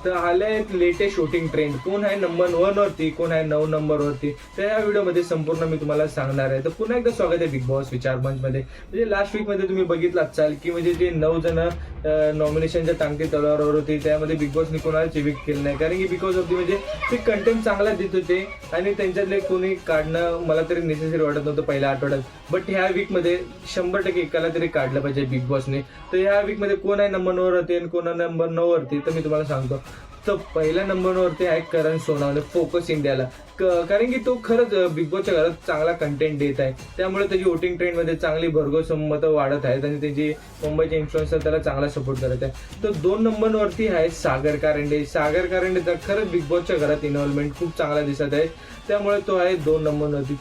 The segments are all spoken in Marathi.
तर आले आहेत लेटेस्ट शूटिंग ट्रेंड, कोण आहे नंबर 1 वरती, कोण आहे 9 नंबरवरती, तर या व्हिडिओमध्ये संपूर्ण मी तुम्हाला सांगणार आहे. तर पुन्हा एकदा स्वागत आहे बिग बॉस विचार मंचमध्ये. म्हणजे लास्ट वीकमध्ये तुम्ही बघितलं असाल की म्हणजे जे 9 जण नॉमिनेशनच्या टांगती तलवारवर होते, त्यामध्ये बिग बॉसने कोणालाच इविक्ट केलं नाही, कारण की बिकॉज ऑफ दी म्हणजे ते कंटेंट चांगला देत होते आणि त्यांच्यातले कोणी काढणं मला तरी नेसेसरी वाटत नव्हतं पहिल्या आठवड्यात. बट ह्या वीकमध्ये 100% एकाला तरी काढलं पाहिजे बिग बॉसने. तर ह्या वीकमध्ये कोण आहे नंबर 9 वरती आणि कोण आहे नंबर 9 वरती, तर मी तुम्हाला सांगतो. तर पहिल्या नंबरवरती आहे करण सोनावणे, फोकस इंडियाला. कारण की तो खरंच बिग बॉसच्या घरात चांगला कंटेंट देत आहे, त्यामुळे त्याची वोटिंग ट्रेंडमध्ये चांगली भरघोस मतं वाढत आहेत आणि त्याची मुंबईचे इन्फ्लुएन्सर त्याला चांगला सपोर्ट करत आहे. तर 2 नंबरवरती आहे सागर कारंडे. सागर कारंडेचा खरंच बिग बॉसच्या घरात इन्व्हॉल्वमेंट खूप चांगला दिसत आहे, त्यामुळे तो आहे 2 नंबरवरती.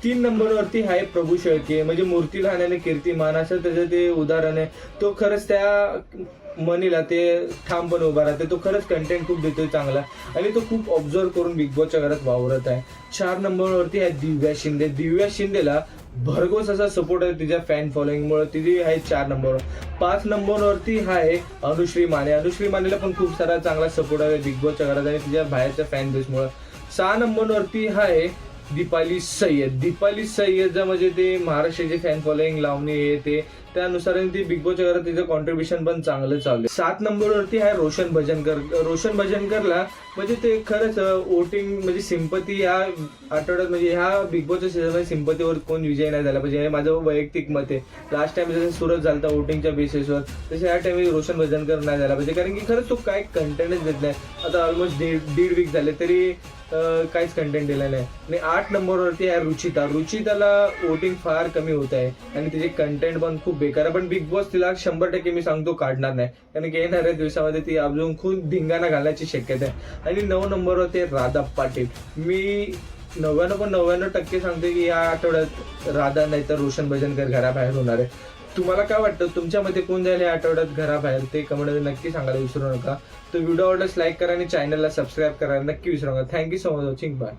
3 नंबरवरती आहे प्रभू शेळके, म्हणजे मूर्ती लहान आणि कीर्तिमान असं त्याचं ते उदाहरण आहे. तो खरंच त्या मनीला ते ठामपणे उभा राहते. तो खरंच कंटेंट खूप देतोय चांगला आणि तो खूप ऑब्झर्व करून बिग बॉसच्या घरात वावरत आहे. 4 नंबरवरती आहे दिव्या शिंदे. दिव्या शिंदेला भरघोस असा सपोर्ट आहे तिच्या फॅन फॉलोईंगमुळे, तिची आहे 4 नंबरवर. 5 नंबरवरती आहे अनुश्री माने. अनुश्री मानेला पण खूप सारा चांगला सपोर्ट आहे बिग बॉसच्या घरात आणि तिच्या बाहेरच्या फॅन बेसमुळे. 6 नंबरवरती आहे दीपाली सय्यद. दीपाली सय्यद म्हणजे ते महाराष्ट्राचे फॅन फॉलोईंग लावणी हे ते, त्यानुसार ती बिग बॉसच्या घरात तिचं कॉन्ट्रीब्युशन पण चांगलं चालू आहे. 7 नंबरवरती आहे रोशन भजनकर. रोशन भजनकरला म्हणजे ते खरंच वोटिंग म्हणजे सिंपती या आठवड्यात म्हणजे ह्या बिग बॉसच्या सीझनमध्ये सिंपतीवर कोण विजय नाही झाला पाहिजे, हे माझं वैयक्तिक मत आहे. लास्ट टाइम जसं सुरत झालं वोटिंगच्या बेसिसवर, तसे ह्या टाइम रोशन भजनकर नाही झाला पाहिजे, कारण की खरंच तो काय कंटेंटच देत नाही. आता ऑलमोस्ट दीड वीक झाले तरी काहीच कंटेंट दिलं नाही. आणि 8 नंबरवरती आहे रुचिता. रुचिताला वोटिंग फार कमी होत आहे आणि तिचे कंटेंट पण खूप बेकार आहे, पण बिग बॉस तिला 100% मी सांगतो काढणार नाही, कारण की येणाऱ्या दिवसामध्ये ती अजून खूप धिंगाणा घालण्याची शक्यता आहे. आणि 9 नंबरवरती आहे राधा पाटील. मी 99% सांगते की या आठवड्यात राधा नाही तर रोशन भजनकर घराबाहेर होणार आहे. तुम्हाला काय वाटतं, तुमच्यामध्ये कोण जाईल या आठवड्यात घराबाहेर, ते कमेंटमध्ये नक्की सांगायला विसरू नका. तर व्हिडिओ आवडल्यास लाईक करा आणि चॅनलला सबस्क्राईब करायला नक्की विसरू नका. Thank you so much watching. Bye.